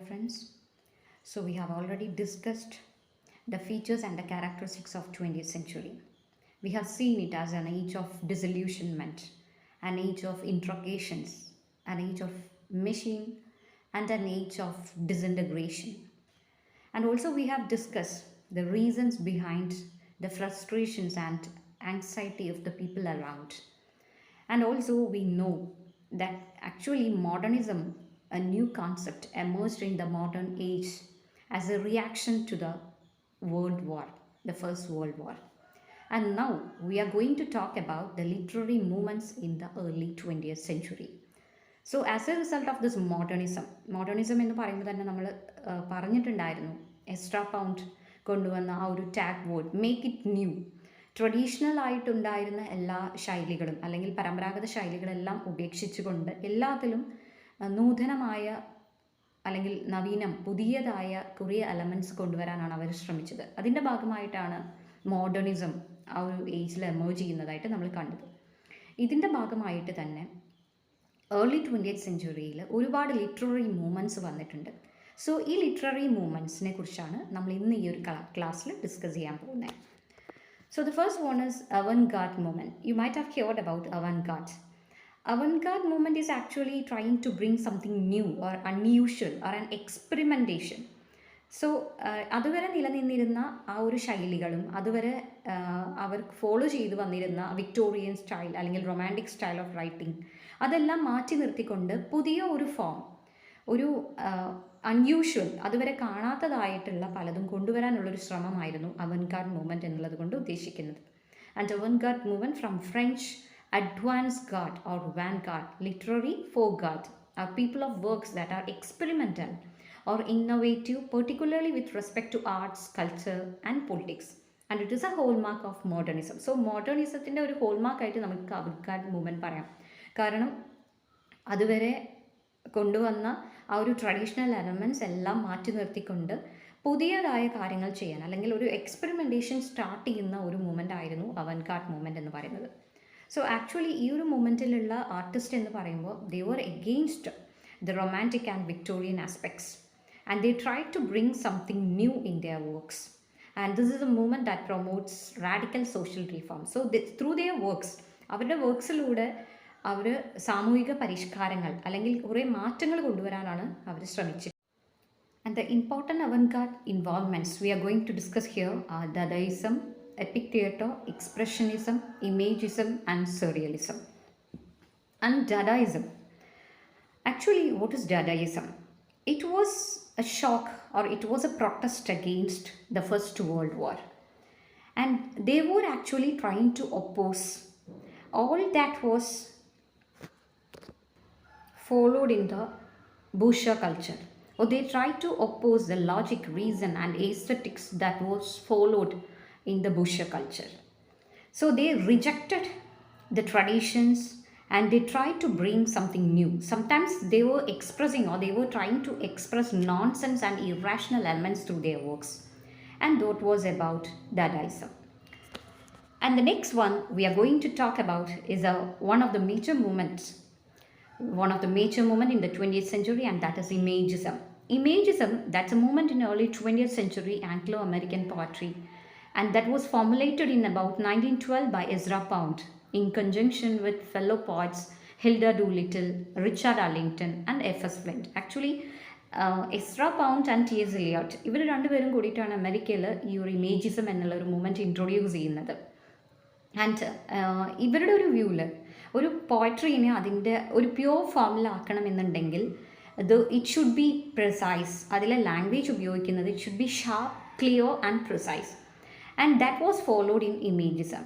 friends. So we have already discussed the features and the characteristics of 20th century. We have seen it as an age of disillusionment, an age of interrogations, an age of machine, and an age of disintegration. And also we have discussed the reasons behind the frustrations and anxiety of the people around. And also, we know that actually modernism, a new concept, emerged in the modern age as a reaction to the World War, the First World War. And now we are going to talk about the literary movements in the early 20th century. So as A result of this modernism എന്ന് പറയുമ്പോൾ തന്നെ നമ്മൾ പറഞ്ഞിട്ടുണ്ടായിരുന്നു extra pound കൊണ്ടുവന്ന ആ ഒരു tag word make it new. Traditional ആയിട്ടുണ്ടായിരുന്ന എല്ലാ ശൈലികളും അല്ലെങ്കിൽ പരമ്പരാഗത ശൈലികളെല്ലാം ഉപേക്ഷിച്ചുകൊണ്ട് എല്ലാത്തിലും നൂതനമായ അല്ലെങ്കിൽ നവീനം പുതിയതായ കുറേ എലമെൻറ്റ്സ് കൊണ്ടുവരാനാണ് അവർ ശ്രമിച്ചത്. അതിൻ്റെ ഭാഗമായിട്ടാണ് മോഡേണിസം ആ ഒരു ഏജിൽ എമേർജ് ചെയ്യുന്നതായിട്ട് നമ്മൾ കണ്ടത്. ഇതിൻ്റെ ഭാഗമായിട്ട് തന്നെ ഏർലി 20th സെഞ്ച്വറിയിൽ ഒരുപാട് ലിറ്റററി മൂവ്മെൻറ്റ്സ് വന്നിട്ടുണ്ട്. സോ ഈ ലിറ്റററി മൂവ്മെൻറ്റ്സിനെ കുറിച്ചാണ് നമ്മൾ ഇന്ന് ഈ ഒരു ക്ലാസ്സിൽ ഡിസ്കസ് ചെയ്യാൻ പോകുന്നത്. So the first one is avant-garde movement. You might have heard about avant-garde. Avant-garde movement is actually trying to bring something new or unusual or an experimentation. So അതുവരെ നിലനിന്നിരുന്ന ആ ഒരു ശൈലികളും അതുവരെ അവർ ഫോളോ ചെയ്തു വന്നിരുന്ന വിക്ടോറിയൻ സ്റ്റൈൽ അല്ലെങ്കിൽ romantic style of writing അതെല്ലാം മാറ്റി നിർത്തിക്കൊണ്ട് പുതിയ ഒരു ഫോം, ഒരു അൺയൂഷ്വൽ, അതുവരെ കാണാത്തതായിട്ടുള്ള പലതും കൊണ്ടുവരാനുള്ളൊരു ശ്രമമായിരുന്നു അവൻഗാർഡ് മൂവ്മെൻറ്റ് എന്നുള്ളത് കൊണ്ട് ഉദ്ദേശിക്കുന്നത്. And avant-garde movement from French advance guard or vanguard, literary foreguard are people of works that are experimental or innovative, particularly with respect to arts, culture and politics. And it is a hallmark of modernism. So മോഡേണിസത്തിൻ്റെ ഒരു hallmark ആയിട്ട് നമുക്ക് Avantgarde movement പറയാം. കാരണം അതുവരെ കൊണ്ടുവന്ന ആ ഒരു traditional elements എല്ലാം മാറ്റി നിർത്തിക്കൊണ്ട് പുതിയതായ കാര്യങ്ങൾ ചെയ്യാൻ അല്ലെങ്കിൽ ഒരു എക്സ്പെരിമെൻറ്റേഷൻ സ്റ്റാർട്ട് ചെയ്യുന്ന ഒരു മൂവ്മെൻ്റ് ആയിരുന്നു അവൻഗാർഡ് മൂവ്മെൻറ്റ് എന്ന് പറയുന്നത്. സോ ആക്ച്വലി ഈ ഒരു മൂവ്മെൻറ്റിലുള്ള ആർട്ടിസ്റ്റ് എന്ന് പറയുമ്പോൾ they were against the romantic and Victorian aspects and they try to bring something new in their works. And this is a movement that promotes radical social reform. So through their works, അവരുടെ വർക്ക്സിലൂടെ അവർ സാമൂഹിക പരിഷ്കാരങ്ങൾ അല്ലെങ്കിൽ കുറേ മാറ്റങ്ങൾ കൊണ്ടുവരാനാണ് അവർ ശ്രമിച്ചത്. And the important avant-garde involvements we are going to discuss here are dadaism, epic theatre, expressionism, imagism and surrealism. And Dadaism. Actually, what is Dadaism? It was a shock or it was a protest against the First World War. And they were actually trying to oppose all that was followed in the bourgeois culture. Or they tried to oppose the logic, reason and aesthetics that was followed in the bourgeois culture. So they rejected the traditions and they tried to bring something new. Sometimes they were expressing or they were trying to express nonsense and irrational elements through their works. And that was about Dadaism. And the next one we are going to talk about is one of the major movements in the 20th century, and that is Imagism. Imagism, that's a movement in early 20th century Anglo-American poetry, and that was formulated in about 1912 by Ezra Pound in conjunction with fellow poets Hilda Doolittle, Richard Arlington and F.S. Flint. Actually, Ezra Pound and T.S. Eliot ഇവർ രണ്ടുപേരും കൂടിയിട്ടാണ് അമേരിക്കയിൽ ഈ ഒരു Imagism എന്നുള്ള ഒരു movement introduce ചെയ്യുന്നത്. And ഇവരുടെ ഒരു വ്യൂവിൽ ഒരു പോയട്രീനെ അതിൻ്റെ ഒരു പ്യുവർ ഫോമിലാക്കണമെന്നുണ്ടെങ്കിൽ ഇറ്റ് ഷുഡ് ബി പ്രിസൈസ്. അതിലെ ലാംഗ്വേജ് ഉപയോഗിക്കുന്നത് it should be sharp, clear and precise. And that was followed in Imagism,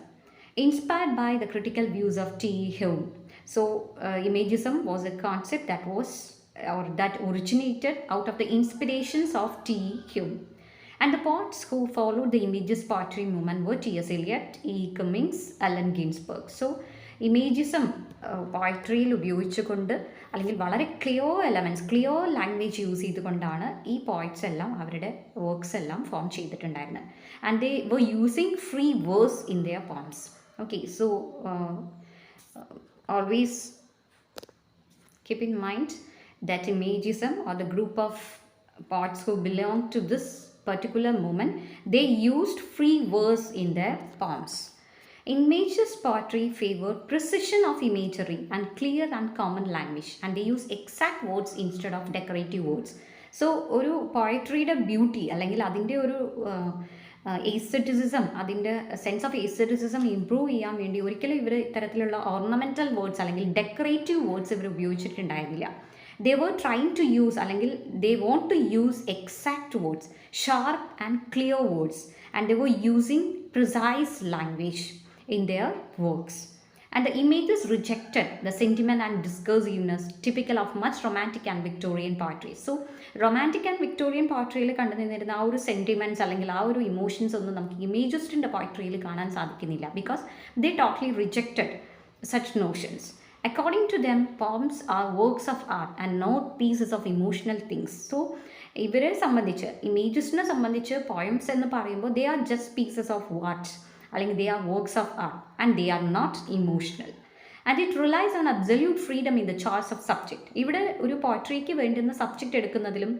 inspired by the critical views of T.E. Hume. So Imagism was a concept that originated out of the inspirations of T.E. Hume. And the poets who followed the Imagist poetry movement were T.S. Eliot, E. Cummings, Allen Ginsberg. So imagism പോയട്രിയിൽ ഉപയോഗിച്ചുകൊണ്ട് അല്ലെങ്കിൽ വളരെ clear language use ചെയ്തുകൊണ്ടാണ് ഈ poets എല്ലാം അവരുടെ works എല്ലാം form ചെയ്തിട്ടുണ്ടായിരുന്നത്. And they were using free verse in their poems. Okay, so always keep in mind that Imagism or the group of poets who belong to this particular movement, they used free verse in their poems. Imagist poetry favored precision of imagery and clear and common language, and they use exact words instead of decorative words. So ഒരു പോയട്രിയുടെ beauty അല്ലെങ്കിൽ അതിൻ്റെ ഒരു എസ്തെറ്റിസിസം, അതിൻ്റെ sense of എസ്തെറ്റിസിസം improve ചെയ്യാൻ വേണ്ടി ഒരിക്കലും ഇവർ ഇത്തരത്തിലുള്ള ഓർണമെൻ്റൽ വേർഡ്സ് അല്ലെങ്കിൽ ഡെക്കറേറ്റീവ് വേർഡ്സ് ഇവർ ഉപയോഗിച്ചിട്ടുണ്ടായിരുന്നില്ല. they were trying to use അല്ലെങ്കിൽ they want to use exact words, sharp and clear words, and they were using precise language in their works. And the images rejected the sentiment and discursiveness typical of much romantic and Victorian poetry. So romantic and Victorian poetryയിൽ കണ്ടു നിന്നിരുന്ന ആ ഒരു sentiments അല്ലെങ്കിൽ ആ ഒരു emotions ഒന്നും നമുക്ക് ഇമേജിസ്റ്റിൻ്റെ പോയട്രിയിൽ കാണാൻ സാധിക്കുന്നില്ല, because they totally rejected such notions. According to them, poems are works of art and not pieces of emotional things. So ഇവരെ സംബന്ധിച്ച്, ഇമേജസിനെ സംബന്ധിച്ച് പോയംസ് എന്ന് പറയുമ്പോൾ they are just pieces of art, അല്ലെങ്കിൽ they are works of art and they are not emotional. And it relies on absolute freedom in the choice of subject. ഇവിടെ ഒരു പോയട്രിക്ക് വേണ്ടുന്ന subject എടുക്കുന്നതിലും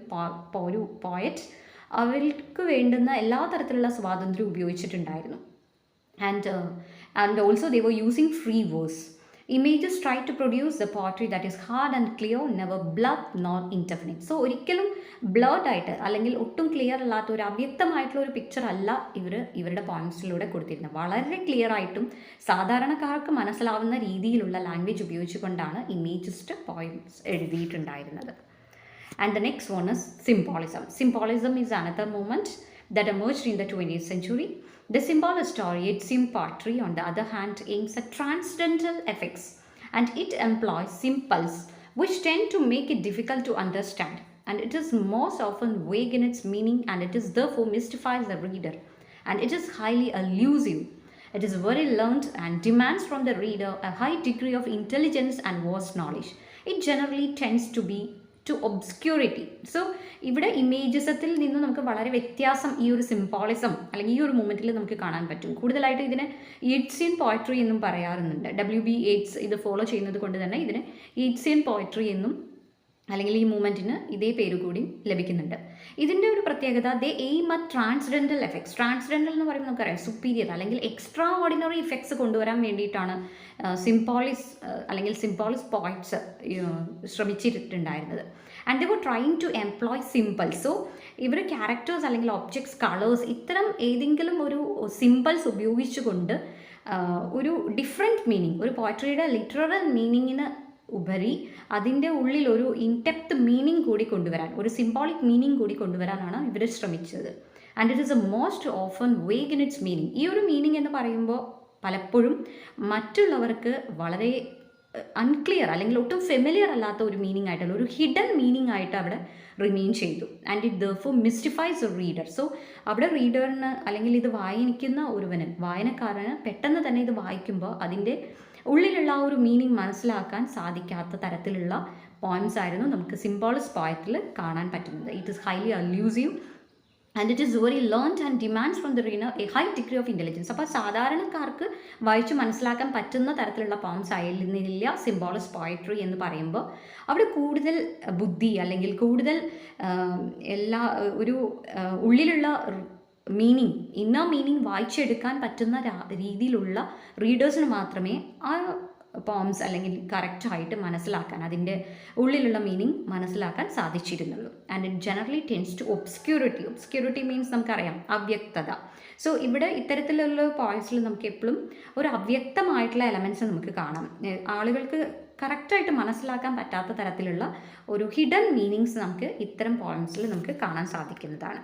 ഒരു പോയറ്റ് അവർക്ക് വേണ്ടുന്ന എല്ലാ തരത്തിലുള്ള സ്വാതന്ത്ര്യം ഉപയോഗിച്ചിട്ടുണ്ടായിരുന്നു. And also they were using free verse. Images try to produce the poetry that is hard and clear, never blurred nor indefinite. So ഒരിക്കലും ബ്ലർഡ് ആയിട്ട് അല്ലെങ്കിൽ ഒട്ടും ക്ലിയർ അല്ലാത്ത ഒരു അവ്യക്തമായിട്ടുള്ള ഒരു പിക്ചർ അല്ല ഇവരുടെ പോയിന്റ്സിലൂടെ കൊടുത്തിരുന്നത്. വളരെ ക്ലിയർ ആയിട്ടും സാധാരണക്കാർക്ക് മനസ്സിലാവുന്ന രീതിയിലുള്ള ലാംഗ്വേജ് ഉപയോഗിച്ചുകൊണ്ടാണ് ഇമേജിസ്റ്റ് പോയിന്റ്സ് എഴുതിയിട്ടുണ്ടായിരുന്നത്. And the next one is symbolism. Symbolism is another movement that emerged in the 20th century. The symbolist or Yeatsian poetry, on the other hand, aims at transcendental effects, and it employs symbols which tend to make it difficult to understand, and it is most often vague in its meaning, and it is therefore mystifies the reader, and it is highly elusive. It is very learned and demands from the reader a high degree of intelligence and vast knowledge. It generally tends to be to obscurity. So ഇവിടെ ഇമേജസത്തിൽ നിന്ന് നമുക്ക് വളരെ വ്യത്യാസം ഈ ഒരു symbolism അല്ലെങ്കിൽ ഈ ഒരു മൂമെൻറ്റിൽ നമുക്ക് കാണാൻ പറ്റും. കൂടുതലായിട്ട് ഇതിനെ യീറ്റ്സിയൻ പോയട്രി എന്നും പറയാറുണ്ട്. WB യേറ്റ്സ് ഇത് ഫോളോ ചെയ്യുന്നത് കൊണ്ട് തന്നെ ഇതിനെ യീറ്റ്സിയൻ പോയട്രി എന്നും അല്ലെങ്കിൽ ഈ മൂവ്മെൻറ്റിന് ഇതേ പേര് കൂടി ലഭിക്കുന്നുണ്ട്. ഇതിൻ്റെ ഒരു പ്രത്യേകത, ദേ aim at transcendental effects. Transcendental എന്ന് പറയുമ്പോൾ നമുക്കറിയാം സുപ്പീരിയർ അല്ലെങ്കിൽ എക്സ്ട്രാ ഓർഡിനറി ഇഫക്ട്സ് കൊണ്ടുവരാൻ വേണ്ടിയിട്ടാണ് സിംബോളിസ്റ്റ് പോയിറ്റ്സ് ശ്രമിച്ചിട്ടുണ്ടായിരുന്നത്. And they were trying to employ symbols. So ഇവർ ക്യാരക്ടേഴ്സ് അല്ലെങ്കിൽ ഒബ്ജക്ട്സ്, കളേഴ്സ്, ഇത്തരം ഏതെങ്കിലും ഒരു സിമ്പിൾസ് ഉപയോഗിച്ചുകൊണ്ട് ഒരു ഡിഫറെൻറ്റ് മീനിങ്, ഒരു പോയട്രിയുടെ ലിറ്ററൽ മീനിങ്ങിന് ഉപരി അതിൻ്റെ ഉള്ളിൽ ഒരു ഇൻഡെപ്ത് മീനിങ് കൂടി കൊണ്ടുവരാൻ, ഒരു സിംബോളിക് മീനിങ് കൂടി കൊണ്ടുവരാനാണ് ഇവർ ശ്രമിച്ചത്. And it is A most often vague in its meaning. ഈ ഒരു മീനിങ് എന്ന് പറയുമ്പോൾ പലപ്പോഴും മറ്റുള്ളവർക്ക് വളരെ അൺക്ലിയർ അല്ലെങ്കിൽ ഒട്ടും ഫെമിലിയർ അല്ലാത്ത ഒരു മീനിങ് ആയിട്ടുള്ള ഒരു ഹിഡൻ മീനിങ് ആയിട്ട് അവിടെ റിമെയിൻ ചെയ്തു. And it therefore mystifies a reader. So അവിടെ റീഡറിന് അല്ലെങ്കിൽ ഇത് വായിക്കുന്ന ഒരുവന്, വായനക്കാരന് പെട്ടെന്ന് തന്നെ ഇത് വായിക്കുമ്പോൾ അതിൻ്റെ ഉള്ളിലുള്ള ആ ഒരു മീനിങ് മനസ്സിലാക്കാൻ സാധിക്കാത്ത തരത്തിലുള്ള പോയിംസ് ആയിരുന്നു നമുക്ക് സിംബോളിസ്റ്റ് പോയത്തിൽ കാണാൻ പറ്റുന്നത്. It is highly allusive and it is very learned and demands from the reader a high degree of intelligence. അപ്പോൾ സാധാരണക്കാർക്ക് വായിച്ചു മനസ്സിലാക്കാൻ പറ്റുന്ന തരത്തിലുള്ള പോയിംസ് ആയിരുന്നില്ല സിംബോളിസ്റ്റ് പോയട്രി എന്ന് പറയുമ്പോൾ. അവിടെ കൂടുതൽ ബുദ്ധി അല്ലെങ്കിൽ കൂടുതൽ ഒരു ഉള്ളിലുള്ള മീനിങ്, ഇന്നർ മീനിങ് വായിച്ചെടുക്കാൻ പറ്റുന്ന രീതിയിലുള്ള റീഡേഴ്സിന് മാത്രമേ ആ പോംസ് അല്ലെങ്കിൽ കറക്റ്റായിട്ട് മനസ്സിലാക്കാൻ, അതിൻ്റെ ഉള്ളിലുള്ള മീനിങ് മനസ്സിലാക്കാൻ സാധിച്ചിരുന്നുള്ളൂ. And it generally tends to obscurity. Obscurity means നമുക്കറിയാം അവ്യക്തത. സോ ഇവിടെ ഇത്തരത്തിലുള്ള പോയിന്റ്സിൽ നമുക്ക് എപ്പോഴും ഒരു അവ്യക്തമായിട്ടുള്ള എലമെൻറ്റ്സ് നമുക്ക് കാണാം. ആളുകൾക്ക് കറക്റ്റായിട്ട് മനസ്സിലാക്കാൻ പറ്റാത്ത തരത്തിലുള്ള ഒരു ഹിഡൻ മീനിങ്സ് നമുക്ക് ഇത്തരം പോയിന്റ്സിൽ നമുക്ക് കാണാൻ സാധിക്കുന്നതാണ്.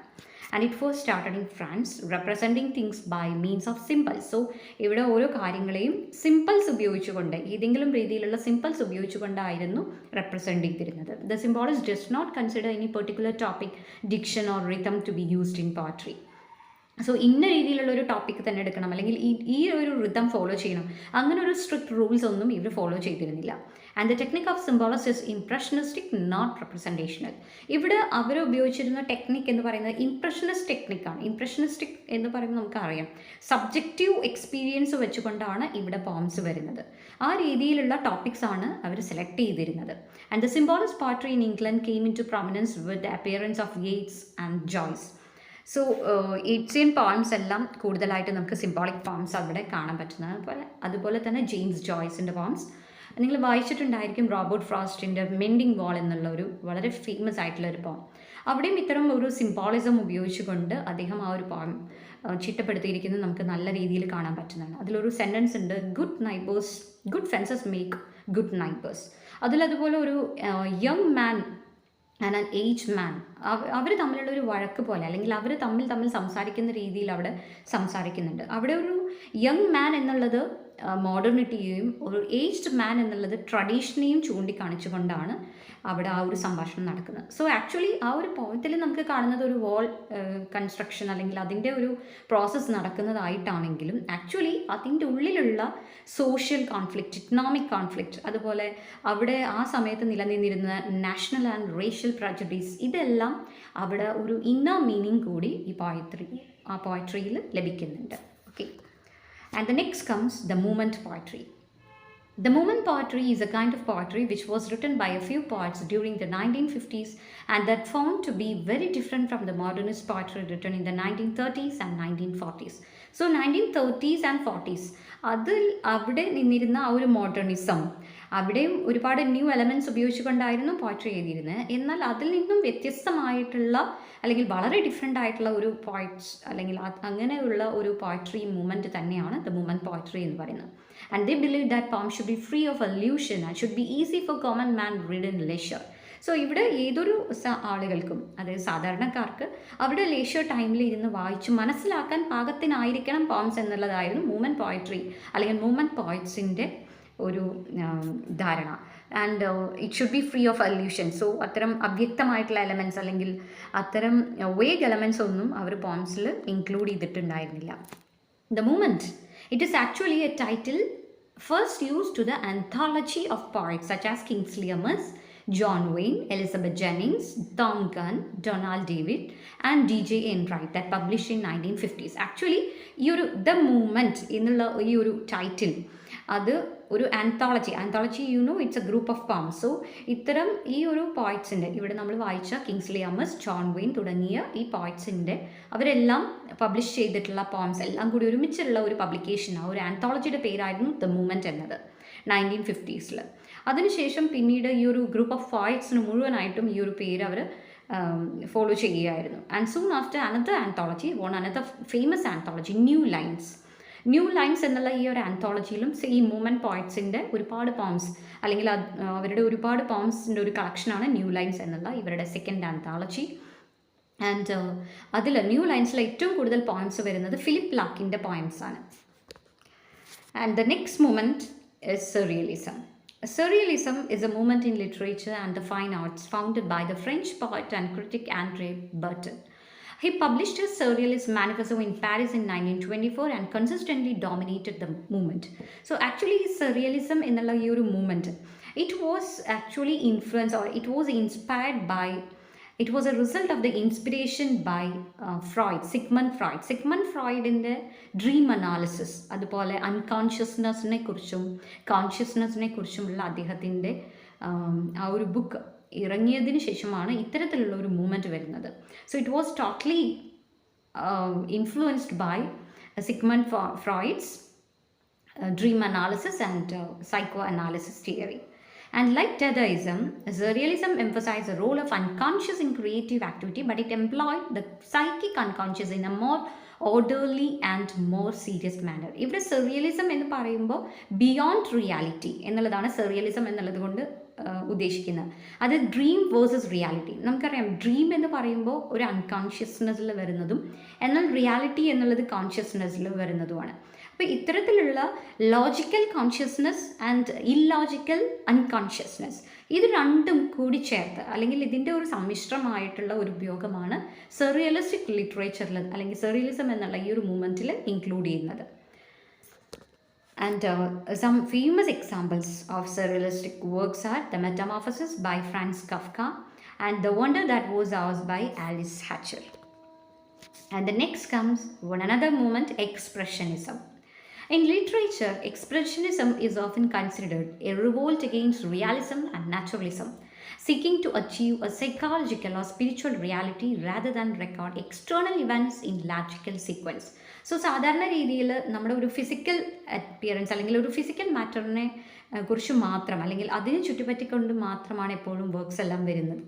And it first started in France, representing things by means of symbols. So ഇവിടെ ഓരോ കാര്യങ്ങളെയും സിമ്പിൾസ് ഉപയോഗിച്ചുകൊണ്ട്, ഏതെങ്കിലും രീതിയിലുള്ള സിമ്പിൾസ് ഉപയോഗിച്ചുകൊണ്ടായിരുന്നു റെപ്രസെൻറ്റ് ചെയ്തിരുന്നത്. The symbolist does not consider any particular topic, diction or rhythm to be used in poetry. So ഇന്ന രീതിയിലുള്ള ഒരു ടോപ്പിക് തന്നെ എടുക്കണം, അല്ലെങ്കിൽ ഈ ഒരു റിതം ഫോളോ ചെയ്യണം, അങ്ങനെ ഒരു സ്ട്രിക്റ്റ് റൂൾസ് ഒന്നും ഇവർ ഫോളോ ചെയ്തിരുന്നില്ല. And the technique of symbolism is impressionistic, not representational. ഇവിടെ അവർ ഉപയോഗിച്ചിരുന്ന ടെക്നിക് എന്ന് പറയുന്നത് ഇംപ്രഷനിസ്റ്റ് ടെക്നിക്കാണ്. ഇംപ്രഷനിസ്റ്റിക് എന്ന് പറയുമ്പോൾ നമുക്കറിയാം സബ്ജക്റ്റീവ് എക്സ്പീരിയൻസ് വെച്ചുകൊണ്ടാണ് ഇവിടെ പോംസ് വരുന്നത്. ആ രീതിയിലുള്ള ടോപ്പിക്സ് ആണ് അവർ സെലക്ട് ചെയ്തിരുന്നത്. And the symbolist poetry in England came into prominence with the appearance of Yeats and Joyce. So Yeatsian poems എല്ലാം കൂടുതലായിട്ട് നമുക്ക് സിംബോളിക് പോംസ് അവിടെ കാണാൻ പറ്റുന്നത്. അതുപോലെ തന്നെ ജെയിംസ് ജോയ്സിൻ്റെ പോംസ് നിങ്ങൾ വായിച്ചിട്ടുണ്ടായിരിക്കും. റോബർട്ട് ഫ്രോസ്റ്റിൻ്റെ മെൻഡിങ് വാൾ എന്നുള്ള ഒരു വളരെ ഫേമസ് ആയിട്ടുള്ള ഒരു പോം. അവിടെയും ഇത്തരം ഒരു സിംബോളിസം ഉപയോഗിച്ചുകൊണ്ട് അദ്ദേഹം ആ ഒരു പോം ചിട്ടപ്പെടുത്തിയിരിക്കുന്നത് നമുക്ക് നല്ല രീതിയിൽ കാണാൻ പറ്റുന്നതാണ്. അതിലൊരു സെൻറ്റൻസ് ഉണ്ട്, good fences make good neighbours. അതിലതുപോലെ ഒരു young man and an age man, അവർ തമ്മിലുള്ള ഒരു വഴക്ക് പോലെ, അല്ലെങ്കിൽ അവർ തമ്മിൽ സംസാരിക്കുന്ന രീതിയിൽ അവിടെ സംസാരിക്കുന്നുണ്ട്. അവിടെ ഒരു യങ് മാൻ എന്നുള്ളത് മോഡേണിറ്റിയെയും ഒരു ഏജ്ഡ് മാൻ എന്നുള്ളത് ട്രഡീഷനെയും ചൂണ്ടിക്കാണിച്ചുകൊണ്ടാണ് അവിടെ ആ ഒരു സംഭാഷണം നടക്കുന്നത്. സോ ആക്ച്വലി ആ ഒരു പോയിന്റിൽ നമുക്ക് കാണുന്നത് ഒരു വാൾ കൺസ്ട്രക്ഷൻ അല്ലെങ്കിൽ അതിൻ്റെ ഒരു പ്രോസസ്സ് നടക്കുന്നതായിട്ടാണെങ്കിലും ആക്ച്വലി അതിൻ്റെ ഉള്ളിലുള്ള സോഷ്യൽ കോൺഫ്ലിക്റ്റ്, ഇക്കണോമിക് കോൺഫ്ലിക്റ്റ്, അതുപോലെ അവിടെ ആ സമയത്ത് നിലനിന്നിരുന്ന നാഷണൽ ആൻഡ് റേഷ്യൽ പ്രജഡീസ്, ഇതെല്ലാം അവിടെ ഒരു ഇന്നർ മീനിങ് കൂടി ഈ പോയട്രിയിൽ ലഭിക്കുന്നുണ്ട്. Okay. And the next comes the movement poetry. The movement poetry is a kind of poetry which was written by a few poets during the 1950s and that found to be very different from the modernist poetry written in the 1930s and 1940s. So 1930s and 40s അതിൽ അവിടെ നിന്നിരുന്ന ആ ഒരു modernism, അവിടെയും ഒരുപാട് new elements ഉപയോഗിച്ചുകൊണ്ടായിരുന്നു poetry എഴുതിയിരുന്നത്. എന്നാൽ അതിൽ നിന്നും വ്യത്യസ്തമായിട്ടുള്ള അല്ലെങ്കിൽ വളരെ ഡിഫറെൻ്റ് ആയിട്ടുള്ള ഒരു പോയിറ്റ്സ് അല്ലെങ്കിൽ അങ്ങനെയുള്ള ഒരു പോയട്രി മൂവ്മെൻറ്റ് തന്നെയാണ് ദ മൂവ്മെൻറ്റ് പോയട്രി എന്ന് പറയുന്നത്. ആൻഡ് ദേ ബിലീവ് ദാറ്റ് പോം should be free of allusion and should be easy for common man read in leisure. So ഇവിടെ ഏതൊരു ആളുകൾക്കും, അതായത് സാധാരണക്കാർക്ക് അവിടെ ലേഷ്യർ ടൈമിൽ ഇരുന്ന് വായിച്ച് മനസ്സിലാക്കാൻ പാകത്തിനായിരിക്കണം പോംസ് എന്നുള്ളതായിരുന്നു മൂവ്മെൻറ്റ് പോയട്രി അല്ലെങ്കിൽ മൂവ്മെൻറ്റ് പോയറ്റ്സിൻ്റെ ഒരു ധാരണ. And it should be free of allusion. So അത്തരം അവ്യക്തമായിട്ടുള്ള എലമെൻറ്റ്സ് അല്ലെങ്കിൽ അത്തരം വേഗ് എലമെൻറ്റ്സ് ഒന്നും അവർ പോംസിൽ ഇൻക്ലൂഡ് ചെയ്തിട്ടുണ്ടായിരുന്നില്ല. The movement, it is actually a title first used to the anthology of poets such as Kingsley Amis, John Wayne, Elizabeth Jennings, Tom Gunn, Donald David and DJ Enright that published in 1950s. Actually ഈ ഒരു the movement എന്നുള്ള ഈ ഒരു title അത് ഒരു anthology you know it's a group of poems. So ഇത്തരം ഈ ഒരു പോയിറ്റ്സിൻ്റെ, ഇവിടെ നമ്മൾ വായിച്ച കിങ്സ്ലി അമസ്, ജോൺ വെയിൻ തുടങ്ങിയ ഈ പോയിറ്റ്സിൻ്റെ അവരെല്ലാം പബ്ലിഷ് ചെയ്തിട്ടുള്ള പോംസ് എല്ലാം കൂടി ഒരുമിച്ചുള്ള ഒരു പബ്ലിക്കേഷൻ, ആ ഒരു ആന്തോളജിയുടെ പേരായിരുന്നു ദ മൂവ്മെൻറ്റ് എന്നത് 1950s. അതിനുശേഷം പിന്നീട് ഈ ഒരു ഗ്രൂപ്പ് ഓഫ് പോയിറ്റ്സിന് മുഴുവനായിട്ടും ഈ ഒരു പേര് അവർ ഫോളോ ചെയ്യുകയായിരുന്നു. And soon after another anthology another famous anthology new lines എന്നുള്ള ഈ ഒരു ആന്തോളജിയിലും ഈ മൂവ്മെൻറ്റ് പോയിറ്റ്സിൻ്റെ ഒരുപാട് പോംസ് അല്ലെങ്കിൽ അവരുടെ ഒരുപാട് പോംസിൻ്റെ ഒരു കളക്ഷനാണ് ന്യൂ ലൈൻസ് എന്നുള്ള ഇവരുടെ സെക്കൻഡ് ആന്തോളജി. ആൻഡ് അതിൽ ന്യൂ ലൈൻസിൽ ഏറ്റവും കൂടുതൽ പോയിംസ് വരുന്നത് ഫിലിപ്പ് ലാക്കിൻ്റെ പോയിംസ് ആണ്. And the next movement is surrealism. Surrealism is a movement in literature and the fine arts founded by the French poet and critic André Breton. He published his Surrealist Manifesto in Paris in 1924 and consistently dominated the movement. So actually Surrealism എന്നുള്ള ഈ ഒരു movement, it was actually influenced or it was inspired by, it was a result of the inspiration by Sigmund Freudൻ്റെ dream analysis, അതുപോലെ അൺകോൺഷ്യസ്നെസ്സിനെ കുറിച്ചുമുള്ള അദ്ദേഹത്തിൻ്റെ ആ ഒരു book ഇറങ്ങിയതിന് ശേഷമാണ് ഇത്തരത്തിലുള്ള ഒരു മൂവ്മെൻറ്റ് വരുന്നത്. So it was totally influenced by Sigmund Freud's dream analysis and psycho analysis theory. And like Dadaism, Surrealism emphasized the role of unconscious in creative activity, but it employed the psychic unconscious in a more orderly and more serious manner. ഇവിടെ Surrealism എന്ന് പറയുമ്പോൾ beyond reality എന്നുള്ളതാണ് Surrealism എന്നുള്ളത് കൊണ്ട് ഉദ്ദേശിക്കുന്നത്. അത് dream versus reality. നമുക്കറിയാം dream എന്ന് പറയുമ്പോൾ ഒരു അൺകോൺഷ്യസ്നെസ്സിൽ വരുന്നതും എന്നാൽ റിയാലിറ്റി എന്നുള്ളത് കോൺഷ്യസ്നെസ്സിൽ വരുന്നതുമാണ്. അപ്പോൾ ഇത്തരത്തിലുള്ള logical consciousness and illogical unconsciousness ഇത് രണ്ടും കൂടി ചേർത്ത് അല്ലെങ്കിൽ ഇതിൻ്റെ ഒരു സമ്മിശ്രമായിട്ടുള്ള ഒരു ഉപയോഗമാണ് സെറിയലിസ്റ്റിക് ലിറ്ററേച്ചറിൽ അല്ലെങ്കിൽ സെറിയലിസം എന്നുള്ള ഈ ഒരു മൂവ്മെൻറ്റിൽ ഇൻക്ലൂഡ് ചെയ്യുന്നത്. And some famous examples of surrealistic works are The Metamorphosis by Franz Kafka and The Wonder That Was Ours by Aldous Huxley. And the next comes another movement, Expressionism. In literature, Expressionism is often considered a revolt against realism and naturalism, seeking to achieve a psychological or spiritual reality rather than record external events in logical sequence. So സാധാരണ രീതിയിൽ നമ്മുടെ ഒരു physical appearance അല്ലെങ്കിൽ ഒരു physical മാറ്ററിനെ കുറിച്ച് മാത്രം അല്ലെങ്കിൽ അതിനെ ചുറ്റിപ്പറ്റിക്കൊണ്ട് മാത്രമാണ് എപ്പോഴും വർക്ക്സ് എല്ലാം വരുന്നത്.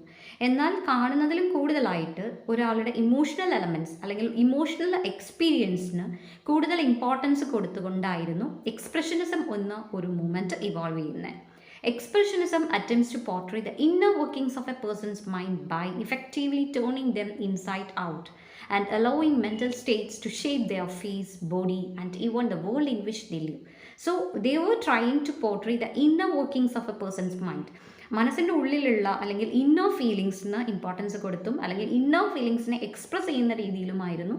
എന്നാൽ കാണുന്നതിലും കൂടുതലായിട്ട് ഒരാളുടെ ഇമോഷണൽ എലമെൻറ്റ്സ് അല്ലെങ്കിൽ ഇമോഷണൽ എക്സ്പീരിയൻസിന് കൂടുതൽ ഇമ്പോർട്ടൻസ് കൊടുത്തുകൊണ്ടായിരുന്നു എക്സ്പ്രഷനിസം എന്ന ഒരു മൂവ്മെൻറ്റ് ഇവോൾവ് ചെയ്യുന്നത്. Expressionism attempts to portray the inner workings of a person's mind by effectively turning them inside out and allowing mental states to shape their face, body, and even the world in which they live. So they were trying to portray the inner workings of a person's mind. മനസ്സിൻ്റെ ഉള്ളിലുള്ള അല്ലെങ്കിൽ inner ഫീലിങ്സിന് importance കൊടുത്തും അല്ലെങ്കിൽ inner ഫീലിങ്സിനെ express ചെയ്യുന്ന രീതിയിലുമായിരുന്നു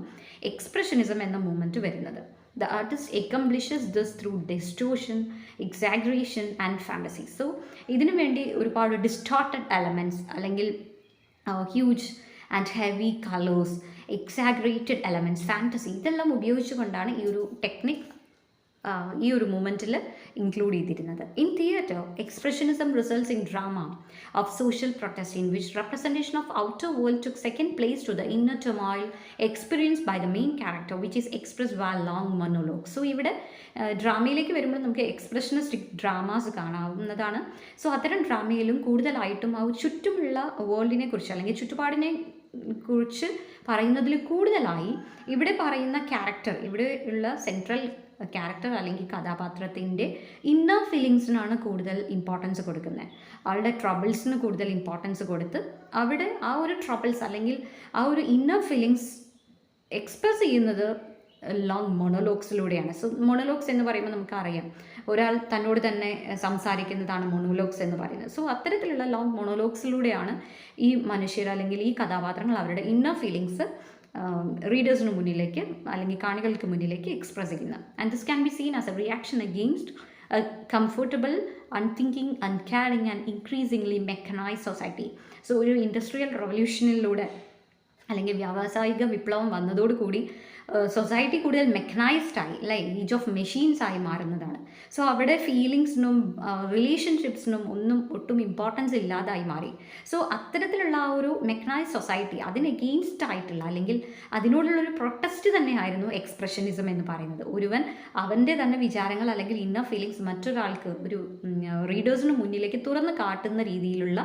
expressionism എന്ന movement വരുന്നത്. The artist accomplishes this through distortion, exaggeration and fantasy. So ഇതിനു വേണ്ടി ഒരുപാട് ഡിസ്റ്റോർട്ടഡ് എലമെൻറ്റ്സ് അല്ലെങ്കിൽ huge and heavy colours, exaggerated elements, fantasy ഇതെല്ലാം ഉപയോഗിച്ചുകൊണ്ടാണ് ഈ ഒരു ടെക്നിക് ഈ ഒരു മൂവ്മെൻറ്റിൽ ഇൻക്ലൂഡ് ചെയ്തിരുന്നത്. In theatre, expressionism results in drama of social protest in which representation of outer world took second place to the inner turmoil experience by the main character which is express via long monologue. So ഇവിടെ ഡ്രാമയിലേക്ക് വരുമ്പോൾ നമുക്ക് എക്സ്പ്രഷനിസ്റ്റിക് dramas കാണാവുന്നതാണ്. So അത്തരം ഡ്രാമയിലും കൂടുതലായിട്ടും ആ ചുറ്റുമുള്ള വേൾഡിനെ കുറിച്ച് അല്ലെങ്കിൽ ചുറ്റുപാടിനെ കുറിച്ച് പറയുന്നതിൽ കൂടുതലായി ഇവിടെ പറയുന്ന ക്യാരക്ടർ, ഇവിടെ ഉള്ള സെൻട്രൽ ക്യാരക്ടർ അല്ലെങ്കിൽ കഥാപാത്രത്തിൻ്റെ ഇന്നർ ഫീലിങ്സിനാണ് കൂടുതൽ ഇമ്പോർട്ടൻസ് കൊടുക്കുന്നത്. ആളുടെ ട്രബിൾസിന് കൂടുതൽ ഇമ്പോർട്ടൻസ് കൊടുത്ത് അവിടെ ആ ഒരു ട്രബിൾസ് അല്ലെങ്കിൽ ആ ഒരു ഇന്നർ ഫീലിങ്സ് എക്സ്പ്രസ് ചെയ്യുന്നത് ലോങ് മൊണോലോഗ്സിലൂടെയാണ്. സോ മൊണോലോഗ്സ് എന്ന് പറയുമ്പോൾ നമുക്കറിയാം ഒരാൾ തന്നോട് തന്നെ സംസാരിക്കുന്നതാണ് മൊണോലോഗ്സ് എന്ന് പറയുന്നത്. സോ അത്തരത്തിലുള്ള ലോങ് മൊണോലോഗ്സിലൂടെയാണ് ഈ മനുഷ്യർ അല്ലെങ്കിൽ ഈ കഥാപാത്രങ്ങൾ അവരുടെ ഇന്നർ ഫീലിങ്സ് റീഡേഴ്സിന് മുന്നിലേക്ക് അല്ലെങ്കിൽ കാണികൾക്ക് മുന്നിലേക്ക് എക്സ്പ്രസ് ചെയ്യുന്നത്. And this can be seen as a reaction against a comfortable, unthinking, uncaring and increasingly mechanised society. So ഒരു ഇൻഡസ്ട്രിയൽ റവല്യൂഷനിലൂടെ അല്ലെങ്കിൽ വ്യാവസായിക വിപ്ലവം വന്നതോടുകൂടി സൊസൈറ്റി കൂടുതൽ മെക്കനൈസ്ഡ് ആയി, അല്ലെ, ഏജ് ഓഫ് മെഷീൻസ് ആയി മാറുന്നതാണ്. സോ അവിടെ ഫീലിങ്സിനും റിലേഷൻഷിപ്സിനും ഒട്ടും ഇമ്പോർട്ടൻസ് ഇല്ലാതായി മാറി. സോ അത്തരത്തിലുള്ള ആ ഒരു മെക്കനൈസ്ഡ് സൊസൈറ്റി അതിന് എഗെയിൻസ്റ്റ് ആയിട്ടുള്ള അല്ലെങ്കിൽ അതിനോടുള്ളൊരു പ്രൊട്ടസ്റ്റ് തന്നെയായിരുന്നു എക്സ്പ്രഷനിസം എന്ന് പറയുന്നത്. ഒരുവൻ അവൻ്റെ തന്നെ വിചാരങ്ങൾ അല്ലെങ്കിൽ ഇന്നർ ഫീലിങ്സ് മറ്റൊരാൾക്ക് ഒരു റീഡേഴ്സിന് മുന്നിലേക്ക് തുറന്ന് കാട്ടുന്ന രീതിയിലുള്ള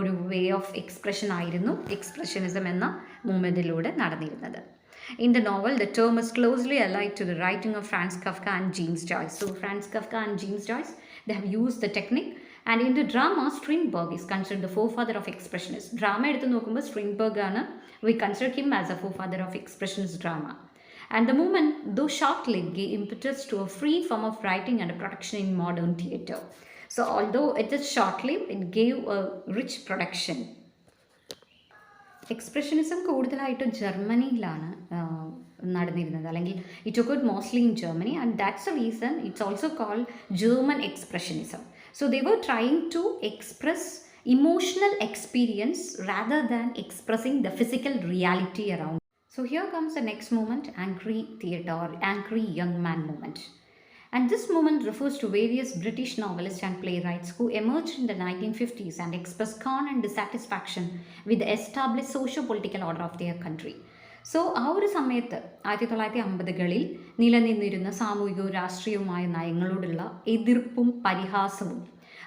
ഒരു വേ ഓഫ് എക്സ്പ്രഷൻ ആയിരുന്നു എക്സ്പ്രഷനിസം എന്ന മൂവ്മെൻറ്റിലൂടെ നടന്നിരുന്നത്. In the novel, the term is closely allied to the writing of Franz Kafka and James Joyce. So Franz Kafka and James Joyce, they have used the technique. And in the drama, Strindberg is considered the forefather of expressionist. Drama eduthu nokkumbol Strindberg aanu, we consider him as a forefather of expressionist drama. And the movement, though short-lived, gave impetus to a free form of writing and a production in modern theatre. So although it is short-lived, it gave a rich production. Expressionism കൂടുതലായിട്ട് ജർമ്മനിയിലാണ് നടന്നിരുന്നത് അല്ലെങ്കിൽ it occurred mostly in Germany and that's a reason it's also called German expressionism. So they were trying to express emotional experience rather than expressing the physical reality around. So here comes the next movement, angry theatre or angry young man movement. And this movement refers to various British novelists and playwrights who emerged in the 1950s and expressed scorn and dissatisfaction with the established socio-political order of their country. So ആ ഒരു സമയത്ത് 1950കളിൽ നിലനിന്നിരുന്ന സാമൂഹികവും രാഷ്ട്രീയവുമായ നയങ്ങളോടുള്ള എതിർപ്പും പരിഹാസവും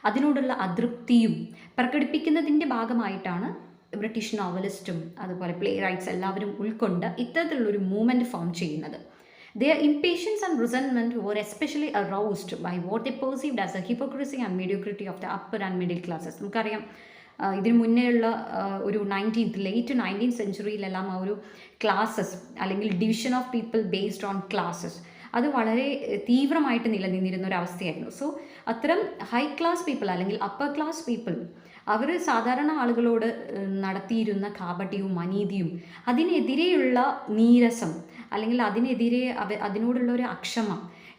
അതിനോടുള്ള അതൃപ്തിയും പ്രകടിപ്പിക്കുന്നതിൻ്റെ ഭാഗമായിട്ടാണ് British നോവലിസ്റ്റും അതുപോലെ play rights എല്ലാവരും ഉൾക്കൊണ്ട് ഇത്തരത്തിലുള്ളൊരു മൂവ്മെൻറ്റ് ഫോം ചെയ്യുന്നത്. Their impatience and resentment were especially aroused by what they perceived as the hypocrisy and mediocrity of the upper and middle classes. നമുക്കറിയാം ഇതിന് മുന്നേയുള്ള ഒരു ലേറ്റ് 19th സെഞ്ച്വറിയിലെല്ലാം ആ ഒരു ക്ലാസസ് അല്ലെങ്കിൽ division of people based on classes അത് വളരെ തീവ്രമായിട്ട് നിലനിന്നിരുന്ന ഒരു അവസ്ഥയായിരുന്നു. സോ അത്തരം ഹൈ ക്ലാസ് പീപ്പിൾ അല്ലെങ്കിൽ അപ്പർ ക്ലാസ് പീപ്പിൾ അവർ സാധാരണ ആളുകളോട് നടത്തിയിരുന്ന കാപട്യവും അനീതിയും അതിനെതിരെയുള്ള നീരസം അല്ലെങ്കിൽ അതിനെതിരെ അതിനോടുള്ള ഒരു അക്ഷമ,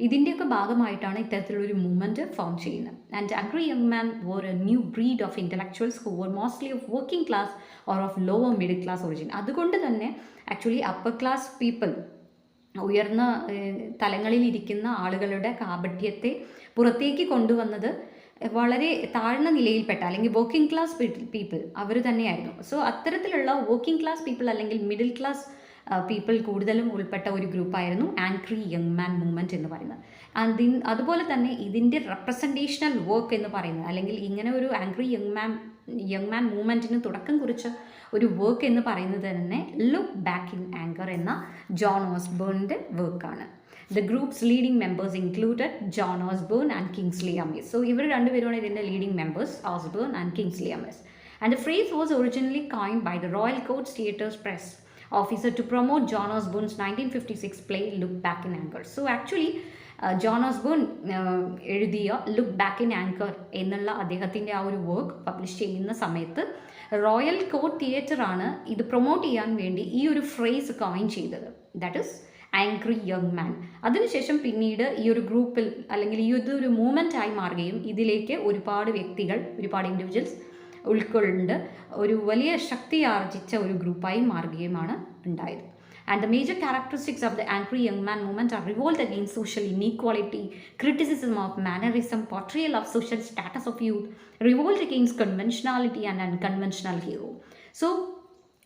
ഇതിൻ്റെയൊക്കെ ഭാഗമായിട്ടാണ് ഇത്തരത്തിലുള്ളൊരു മൂവ്മെൻറ്റ് ഫോം ചെയ്യുന്നത്. And angry young man were a new breed of intellectuals who were mostly of working class or of lower middle class origin. അതുകൊണ്ട് തന്നെ ആക്ച്വലി അപ്പർ ക്ലാസ് പീപ്പിൾ, ഉയർന്ന തലങ്ങളിലിരിക്കുന്ന ആളുകളുടെ കാപട്യത്തെ പുറത്തേക്ക് കൊണ്ടുവന്നത് വളരെ താഴ്ന്ന നിലയിൽപ്പെട്ട അല്ലെങ്കിൽ വർക്കിംഗ് ക്ലാസ് പീപ്പിൾ അവർ തന്നെയായിരുന്നു. സോ അത്തരത്തിലുള്ള വർക്കിംഗ് ക്ലാസ് പീപ്പിൾ അല്ലെങ്കിൽ മിഡിൽ ക്ലാസ് പീപ്പിൾ കൂടുതലും ഉൾപ്പെട്ട ഒരു ഗ്രൂപ്പായിരുന്നു ആംഗ്രി യങ് മാൻ മൂവ്മെൻറ്റ് എന്ന് പറയുന്നത്. അതുപോലെ തന്നെ ഇതിൻ്റെ റെപ്രസെൻറ്റേഷണൽ വർക്ക് എന്ന് പറയുന്നത്, അല്ലെങ്കിൽ ഇങ്ങനെ ഒരു ആംഗ്രി യങ് മാൻ മൂവ്മെൻറ്റിന് തുടക്കം കുറിച്ച ഒരു വർക്ക് എന്ന് പറയുന്നത് തന്നെ ലുക്ക് ബാക്ക് ഇൻ ആങ്കർ എന്ന ജോൺ ഓസ്ബേണിൻ്റെ വർക്കാണ്. The group's leading members included John Osborne and Kingsley Amis. So, ഇവർ രണ്ടുപേരുമാണ് ഇതിൻ്റെ leading members, Osborne and Kingsley Amis. And the phrase was originally coined by the Royal Court Theatre's press officer to promote John Osborne's 1956 play Look Back in Anger. So, actually, John Osborne എഴുതിയ look back in anchor എന്നുള്ള അദ്ദേഹത്തിൻ്റെ ആ ഒരു work publish ചെയ്യുന്ന സമയത്ത് royal court തിയേറ്ററാണ് ഇത് promote ചെയ്യാൻ വേണ്ടി ഈ ഒരു ഫ്രേസ് കോയിൻ ചെയ്തത്, ദാറ്റ് ഈസ് ആംഗ്രി യങ് മാൻ. അതിനുശേഷം പിന്നീട് ഈ ഒരു ഗ്രൂപ്പിൽ അല്ലെങ്കിൽ ഈ ഒരു മൂവ്മെൻ്റ് ആയി മാറുകയും ഇതിലേക്ക് ഒരുപാട് വ്യക്തികൾ, ഒരുപാട് ഇൻഡിവിജ്വൽസ് ഉൾക്കൊണ്ട് ഒരു വലിയ ശക്തി ആർജിച്ച ഒരു ഗ്രൂപ്പായി മാറുകയുമാണ് ഉണ്ടായത്. And the major characteristics of the angry young man movement are revolt against social inequality, criticism of mannerism, portrayal of social status of youth, revolt against conventionality and unconventional hero. So,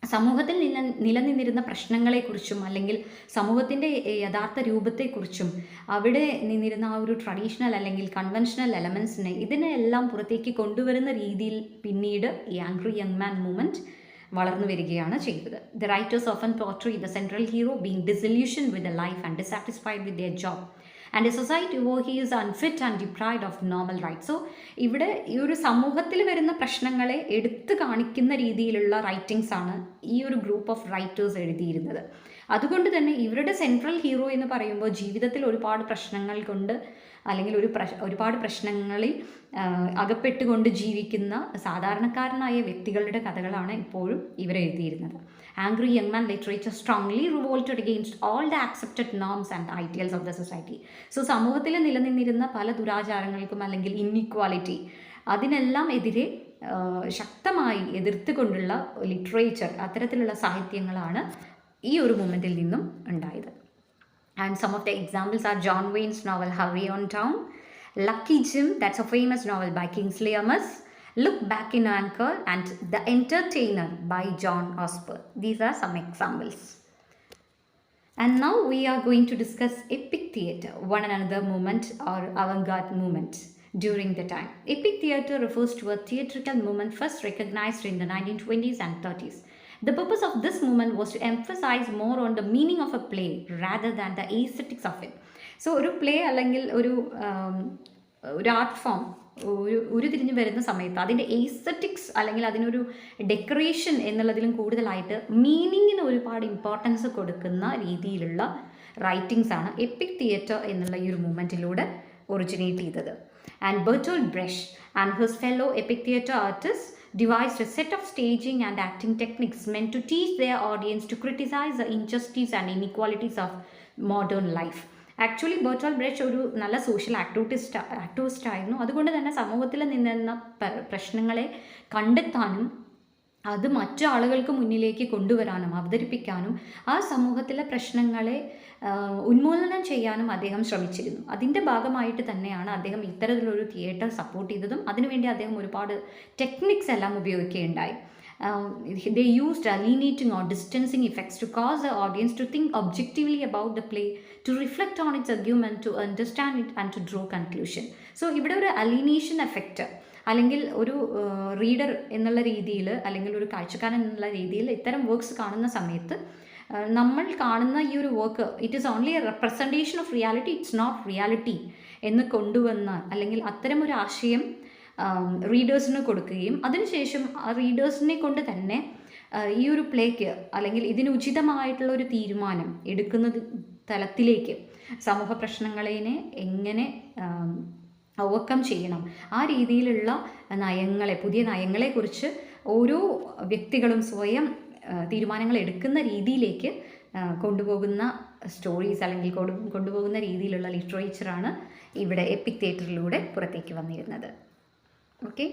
സമൂഹത്തിൽ നിലനിന്നിരുന്ന പ്രശ്നങ്ങളെക്കുറിച്ചും അല്ലെങ്കിൽ സമൂഹത്തിൻ്റെ യഥാർത്ഥ രൂപത്തെക്കുറിച്ചും അവിടെ നിന്നിരുന്ന ആ ഒരു traditional അല്ലെങ്കിൽ കൺവെൻഷണൽ എലമെൻസിനെ ഇതിനെല്ലാം പുറത്തേക്ക് കൊണ്ടുവരുന്ന രീതിയിൽ പിന്നീട് ഈ ആംഗ്രി യങ് മാൻ മൂവ്മെൻറ്റ് വളർന്നു വരികയാണ് ചെയ്തത്. The writers often portray the central hero being disillusion with the life and dissatisfied with their job and a society where he is unfit and deprived of normal right. So ഇവിടെ ഈ ഒരു സമൂഹത്തിൽ വരുന്ന പ്രശ്നങ്ങളെ എടുത്തു കാണിക്കുന്ന രീതിയിലുള്ള റൈറ്റിങ്സ് ആണ് ഈ ഒരു ഗ്രൂപ്പ് ഓഫ് റൈറ്റേഴ്സ് എഴുതിയിരുന്നത്. അതുകൊണ്ട് തന്നെ ഇവരുടെ സെൻട്രൽ ഹീറോ എന്ന് പറയുമ്പോൾ ജീവിതത്തിൽ ഒരുപാട് പ്രശ്നങ്ങൾ കൊണ്ട് അല്ലെങ്കിൽ ഒരുപാട് പ്രശ്നങ്ങളിൽ അകപ്പെട്ടുകൊണ്ട് ജീവിക്കുന്ന സാധാരണക്കാരനായ വ്യക്തികളുടെ കഥകളാണ് ഇപ്പോഴും ഇവർ എഴുതിയിരുന്നത്. Angry young man literature strongly revolted against all the accepted norms and ideals of the society. So സമൂഹത്തിൽ നിലനിന്നിരുന്ന പല ദുരാചാരങ്ങൾക്കും അല്ലെങ്കിൽ ഇൻഇക്വാലിറ്റി അതിനെല്ലാം എതിരെ ശക്തമായി എതിർത്തുകൊണ്ടുള്ള ലിറ്ററേച്ചർ, അത്തരത്തിലുള്ള സാഹിത്യങ്ങളാണ് ഈ ഒരു മൂവ്മെൻറ്റിൽ നിന്നും ഉണ്ടായത്. And some of the examples are John Wayne's novel Hurry on Town, Lucky Jim, that's a famous novel by Kingsley Amis, Look Back in Anchor, and The Entertainer by John Osborne. These are some examples. And now we are going to discuss epic theatre, one another movement or avant-garde movement during the time. Epic theatre refers to a theatrical movement first recognized in the 1920s and 30s. The purpose of this movement was to emphasize more on the meaning of a play rather than the aesthetics of it. So, ഒരു play അല്ലെങ്കിൽ ഒരു art form ഉരുതിരിഞ്ഞ് വരുന്ന സമയത്ത് അതിൻ്റെ aesthetics അല്ലെങ്കിൽ അതിനൊരു decoration എന്നുള്ളതിലും കൂടുതലായിട്ട് മീനിങ്ങിന് ഒരുപാട് ഇമ്പോർട്ടൻസ് കൊടുക്കുന്ന രീതിയിലുള്ള റൈറ്റിങ്സ് ആണ് എപ്പിക് തിയേറ്റർ എന്നുള്ള ഈ ഒരു മൂവ്മെൻറ്റിലൂടെ ഒറിജിനേറ്റ് ചെയ്തത്. And Bertolt Brecht and his fellow epic theatre artist devised a set of staging and acting techniques meant to teach their audience to criticize the injustice and inequalities of modern life. Actually Bertolt Brecht ഒരു നല്ല social activist ആയിരുന്നു. അതുകൊണ്ട് തന്നെ സമൂഹത്തിൽ നിന്ന പ്രശ്നങ്ങളെ കണ്ടെത്താനും അത് മറ്റു ആളുകൾക്ക് മുന്നിലേക്ക് കൊണ്ടുവരാനും അവതരിപ്പിക്കാനും ആ സമൂഹത്തിലെ പ്രശ്നങ്ങളെ ഉന്മൂലനം ചെയ്യാനും അദ്ദേഹം ശ്രമിച്ചിരുന്നു. അതിൻ്റെ ഭാഗമായിട്ട് തന്നെയാണ് അദ്ദേഹം ഇത്തരത്തിലൊരു തിയേറ്റർ സപ്പോർട്ട് ചെയ്തതും അതിനുവേണ്ടി അദ്ദേഹം ഒരുപാട് ടെക്നിക്സ് എല്ലാം ഉപയോഗിക്കുകയുണ്ടായി. They used alienating or distancing effects to cause the audience to think objectively about the play, to reflect on its argument, to understand it and to draw conclusion. So ഇവിടെ ഒരു അലീനേഷൻ effect അല്ലെങ്കിൽ ഒരു reader എന്നുള്ള രീതിയിൽ അല്ലെങ്കിൽ ഒരു കാഴ്ചക്കാരൻ എന്നുള്ള രീതിയിൽ ഇത്തരം വർക്ക്സ് കാണുന്ന സമയത്ത് നമ്മൾ കാണുന്ന ഈ ഒരു work it is only a representation of reality, it's not reality എന്ന് കൊണ്ടുവന്ന അല്ലെങ്കിൽ അത്തരം ഒരു ആശയം റീഡേഴ്സിന് കൊടുക്കുകയും അതിനുശേഷം ആ റീഡേഴ്സിനെ കൊണ്ട് തന്നെ ഈ ഒരു പ്ലേക്ക് അല്ലെങ്കിൽ ഇതിന് ഉചിതമായിട്ടുള്ള ഒരു തീരുമാനം എടുക്കുന്ന തലത്തിലേക്ക് സമൂഹ പ്രശ്നങ്ങളെ എങ്ങനെ ഓവർകം ചെയ്യണം, ആ രീതിയിലുള്ള നയങ്ങളെ, പുതിയ നയങ്ങളെക്കുറിച്ച് ഓരോ വ്യക്തികളും സ്വയം തീരുമാനങ്ങൾ എടുക്കുന്ന രീതിയിലേക്ക് കൊണ്ടുപോകുന്ന സ്റ്റോറീസ് അല്ലെങ്കിൽ കൊണ്ടുപോകുന്ന രീതിയിലുള്ള ലിറ്ററേച്ചറാണ് ഇവിടെ എപ്പിക് തിയേറ്ററിലൂടെ പുറത്തേക്ക് വന്നിരുന്നത്. ഓക്കെ.